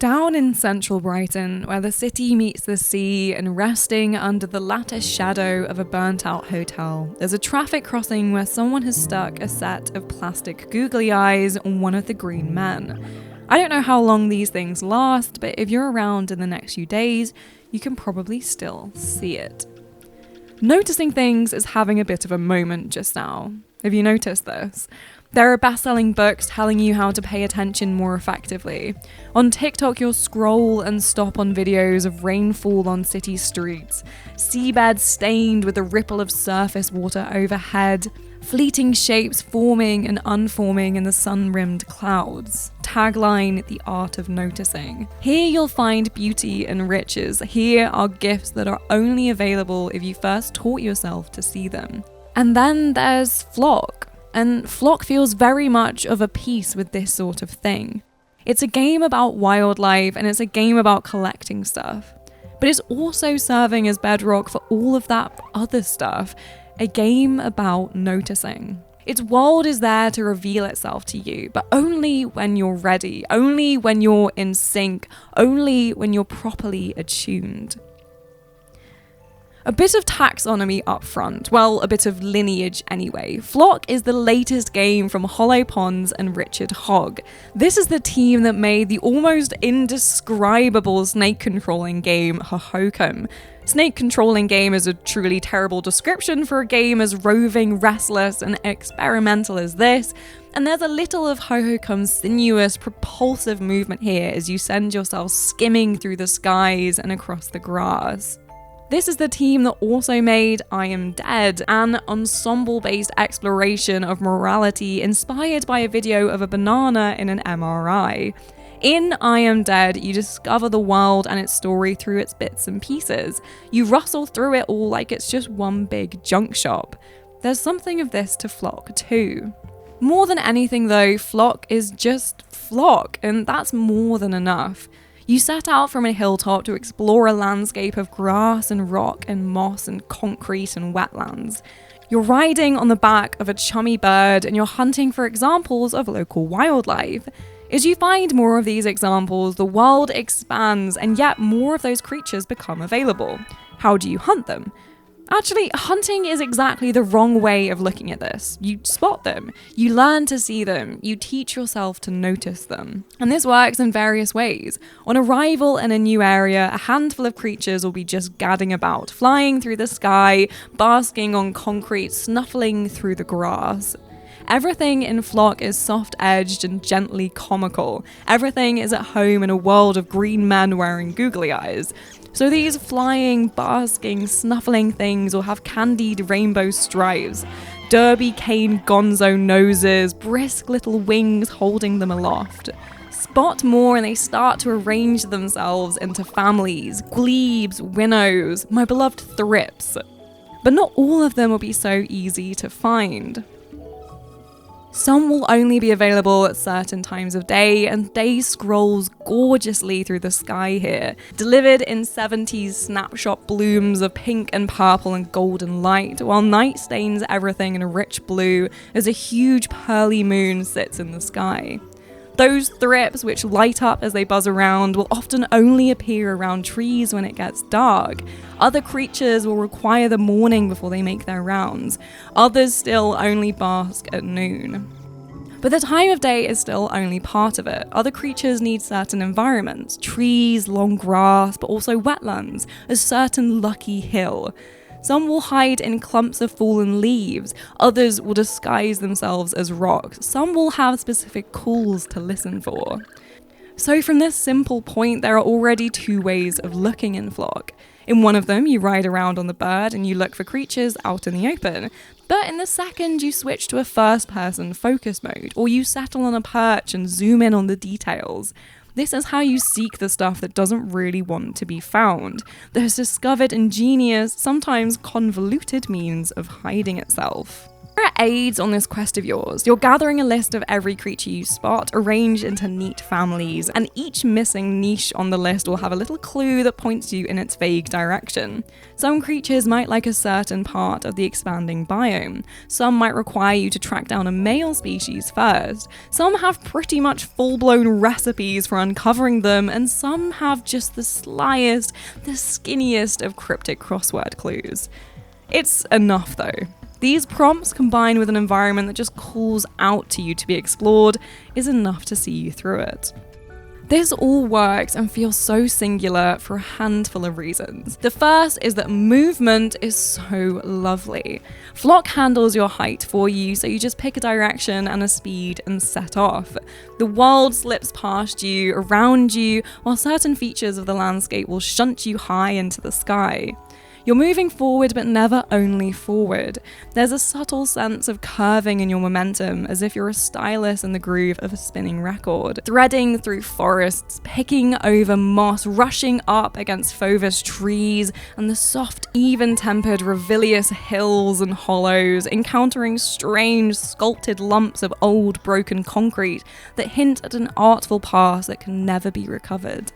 Down in central Brighton, where the city meets the sea and resting under the lattice shadow of a burnt-out hotel, there's a traffic crossing where someone has stuck a set of plastic googly eyes on one of the green men. I don't know how long these things last, but if you're around in the next few days, you can probably still see it. Noticing things is having a bit of a moment just now. Have you noticed this? There are best-selling books telling you how to pay attention more effectively. On TikTok, you'll scroll and stop on videos of rainfall on city streets, seabeds stained with the ripple of surface water overhead, fleeting shapes forming and unforming in the sun-rimmed clouds. Tagline, the art of noticing. Here you'll find beauty and riches. Here are gifts that are only available if you first taught yourself to see them. And then there's Flock. And Flock feels very much of a piece with this sort of thing. It's a game about wildlife and it's a game about collecting stuff. But it's also serving as bedrock for all of that other stuff. A game about noticing. Its world is there to reveal itself to you, but only when you're ready, only when you're in sync, only when you're properly attuned. A bit of taxonomy up front, well, a bit of lineage anyway. Flock is the latest game from Hollow Ponds and Richard Hogg. This is the team that made the almost indescribable snake controlling game Hohokam. Snake controlling game is a truly terrible description for a game as roving, restless, and experimental as this, and there's a little of Hohokam's sinuous, propulsive movement here as you send yourself skimming through the skies and across the grass. This is the team that also made I Am Dead, an ensemble-based exploration of morality inspired by a video of a banana in an MRI. In I Am Dead, you discover the world and its story through its bits and pieces. You rustle through it all like it's just one big junk shop. There's something of this to Flock too. More than anything though, Flock is just Flock, and that's more than enough. You set out from a hilltop to explore a landscape of grass and rock and moss and concrete and wetlands. You're riding on the back of a chummy bird and you're hunting for examples of local wildlife. As you find more of these examples, the world expands and yet more of those creatures become available. How do you hunt them? Actually, hunting is exactly the wrong way of looking at this. You spot them, you learn to see them, you teach yourself to notice them. And this works in various ways. On arrival in a new area, a handful of creatures will be just gadding about, flying through the sky, basking on concrete, snuffling through the grass. Everything in Flock is soft-edged and gently comical. Everything is at home in a world of green men wearing googly eyes. So these flying, basking, snuffling things will have candied rainbow stripes, derby cane gonzo noses, brisk little wings holding them aloft. Spot more and they start to arrange themselves into families, glebes, winnows, my beloved thrips. But not all of them will be so easy to find. Some will only be available at certain times of day, and day scrolls gorgeously through the sky here, delivered in 70s snapshot blooms of pink and purple and golden light, while night stains everything in a rich blue as a huge pearly moon sits in the sky. Those thrips, which light up as they buzz around, will often only appear around trees when it gets dark. Other creatures will require the morning before they make their rounds. Others still only bask at noon. But the time of day is still only part of it. Other creatures need certain environments, trees, long grass, but also wetlands, a certain lucky hill. Some will hide in clumps of fallen leaves, others will disguise themselves as rocks, some will have specific calls to listen for. So from this simple point, there are already two ways of looking in Flock. In one of them, you ride around on the bird and you look for creatures out in the open. But in the second, you switch to a first-person focus mode, or you settle on a perch and zoom in on the details. This is how you seek the stuff that doesn't really want to be found, that has discovered ingenious, sometimes convoluted means of hiding itself. There are aids on this quest of yours. You're gathering a list of every creature you spot, arranged into neat families, and each missing niche on the list will have a little clue that points you in its vague direction. Some creatures might like a certain part of the expanding biome. Some might require you to track down a male species first. Some have pretty much full-blown recipes for uncovering them, and some have just the slyest, the skinniest of cryptic crossword clues. It's enough though. These prompts, combined with an environment that just calls out to you to be explored, is enough to see you through it. This all works and feels so singular for a handful of reasons. The first is that movement is so lovely. Flock handles your height for you, so you just pick a direction and a speed and set off. The world slips past you, around you, while certain features of the landscape will shunt you high into the sky. You're moving forward, but never only forward. There's a subtle sense of curving in your momentum, as if you're a stylus in the groove of a spinning record. Threading through forests, picking over moss, rushing up against fauvous trees, and the soft, even-tempered, ravilious hills and hollows, encountering strange, sculpted lumps of old, broken concrete that hint at an artful past that can never be recovered.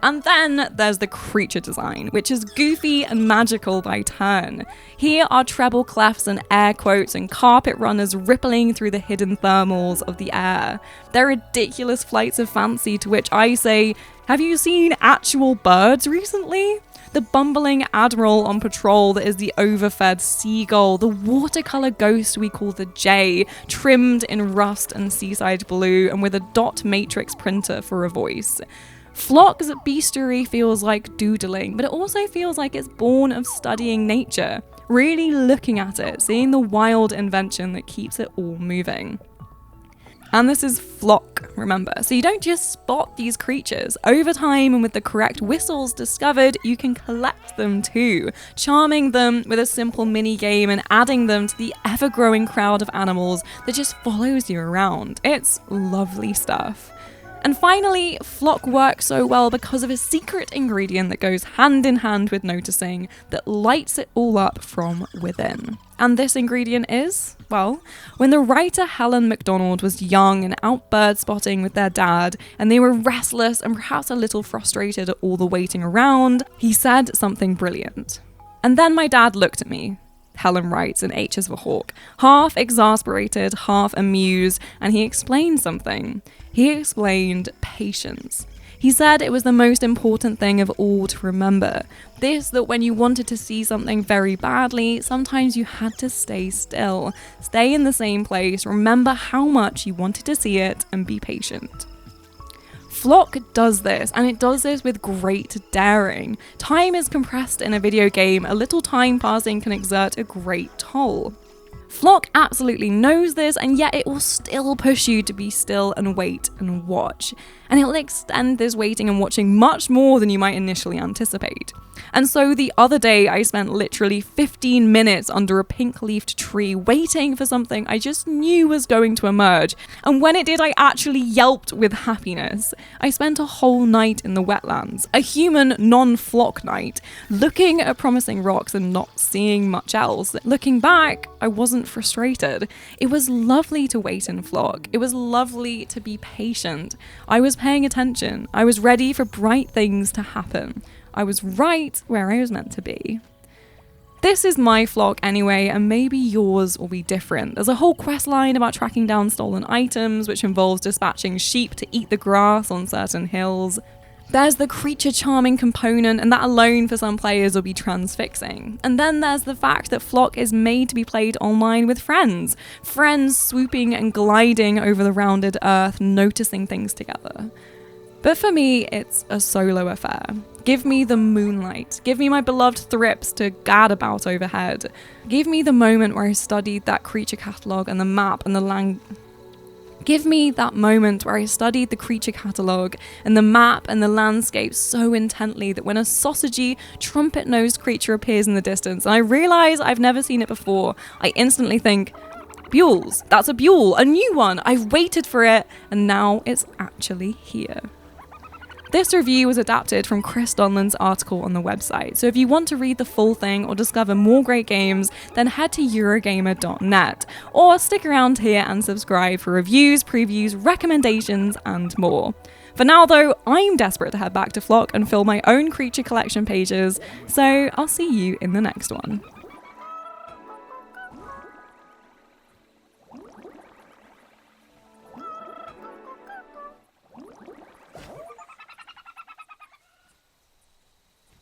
And then there's the creature design, which is goofy and magical by turn. Here are treble clefs and air quotes and carpet runners rippling through the hidden thermals of the air. They're ridiculous flights of fancy to which I say, have you seen actual birds recently? The bumbling admiral on patrol that is the overfed seagull, the watercolor ghost we call the Jay, trimmed in rust and seaside blue and with a dot matrix printer for a voice. Flock's bestiary feels like doodling, but it also feels like it's born of studying nature, really looking at it, seeing the wild invention that keeps it all moving. And this is flock, remember, so you don't just spot these creatures. Over time and with the correct whistles discovered, you can collect them too, charming them with a simple mini game and adding them to the ever-growing crowd of animals that just follows you around. It's lovely stuff. And finally, flock works so well because of a secret ingredient that goes hand in hand with noticing that lights it all up from within. And this ingredient is, well, when the writer Helen MacDonald was young and out bird spotting with their dad, and they were restless and perhaps a little frustrated at all the waiting around, he said something brilliant. And then my dad looked at me, Helen writes in H as for Hawk, half exasperated, half amused, and he explained something. He explained patience. He said it was the most important thing of all to remember. This, that when you wanted to see something very badly, sometimes you had to stay still, stay in the same place, remember how much you wanted to see it, and be patient. Flock does this, and it does this with great daring. Time is compressed in a video game, a little time passing can exert a great toll. Flock absolutely knows this, and yet it will still push you to be still and wait and watch. And it'll extend this waiting and watching much more than you might initially anticipate. And so the other day I spent literally 15 minutes under a pink-leafed tree waiting for something I just knew was going to emerge. And when it did, I actually yelped with happiness. I spent a whole night in the wetlands, a human non-flock night, looking at promising rocks and not seeing much else. Looking back, I wasn't frustrated. It was lovely to wait in flock. It was lovely to be patient. I was paying attention. I was ready for bright things to happen. I was right where I was meant to be. This is my flock anyway, and maybe yours will be different. There's a whole quest line about tracking down stolen items, which involves dispatching sheep to eat the grass on certain hills. There's the creature charming component, and that alone for some players will be transfixing. And then there's the fact that Flock is made to be played online with friends. Friends swooping and gliding over the rounded earth, noticing things together. But for me, it's a solo affair. Give me the moonlight. Give me my beloved thrips to gad about overhead. Give me the moment where I studied that creature catalogue and the map and the Give me that moment where I studied the creature catalogue and the map and the landscape so intently that when a sausagey, trumpet-nosed creature appears in the distance and I realise I've never seen it before, I instantly think, Bules, that's a Buell, a new one, I've waited for it, and now it's actually here. This review was adapted from Chris Donlan's article on the website, so if you want to read the full thing or discover more great games, then head to Eurogamer.net, or stick around here and subscribe for reviews, previews, recommendations, and more. For now though, I'm desperate to head back to Flock and fill my own creature collection pages, so I'll see you in the next one.